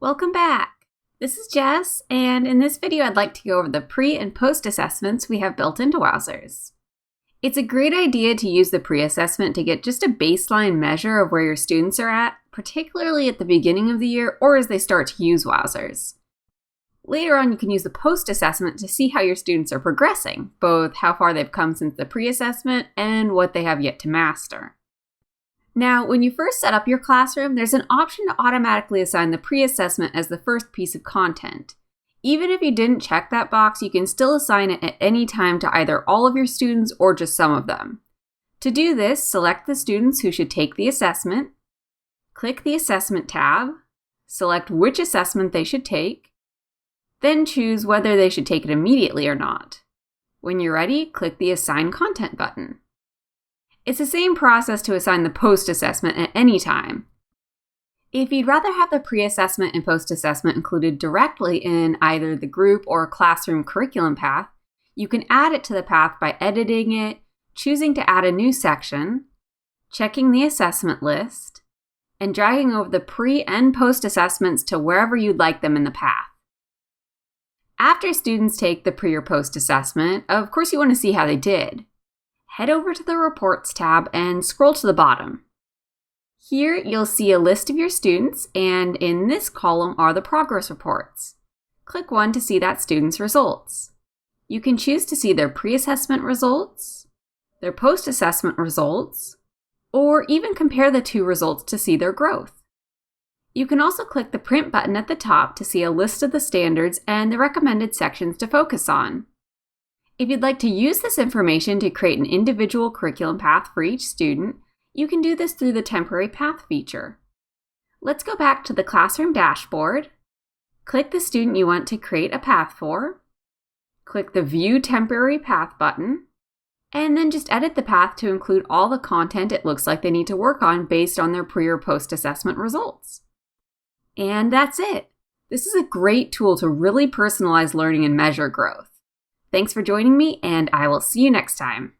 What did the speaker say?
Welcome back! This is Jess, and in this video I'd like to go over the pre- and post-assessments we have built into Wowzers. It's a great idea to use the pre-assessment to get just a baseline measure of where your students are at, particularly at the beginning of the year or as they start to use Wowzers. Later on, you can use the post-assessment to see how your students are progressing, both how far they've come since the pre-assessment and what they have yet to master. Now, when you first set up your classroom, there's an option to automatically assign the pre-assessment as the first piece of content. Even if you didn't check that box, you can still assign it at any time to either all of your students or just some of them. To do this, select the students who should take the assessment, click the Assessment tab, select which assessment they should take, then choose whether they should take it immediately or not. When you're ready, click the Assign Content button. It's the same process to assign the post-assessment at any time. If you'd rather have the pre-assessment and post-assessment included directly in either the group or classroom curriculum path, you can add it to the path by editing it, choosing to add a new section, checking the assessment list, and dragging over the pre- and post-assessments to wherever you'd like them in the path. After students take the pre- or post-assessment, of course you want to see how they did. Head over to the Reports tab and scroll to the bottom. Here you'll see a list of your students, and in this column are the progress reports. Click one to see that student's results. You can choose to see their pre-assessment results, their post-assessment results, or even compare the two results to see their growth. You can also click the Print button at the top to see a list of the standards and the recommended sections to focus on. If you'd like to use this information to create an individual curriculum path for each student, you can do this through the Temporary Path feature. Let's go back to the classroom dashboard, click the student you want to create a path for, click the View Temporary Path button, and then just edit the path to include all the content it looks like they need to work on based on their pre- or post-assessment results. And that's it! This is a great tool to really personalize learning and measure growth. Thanks for joining me, and I will see you next time.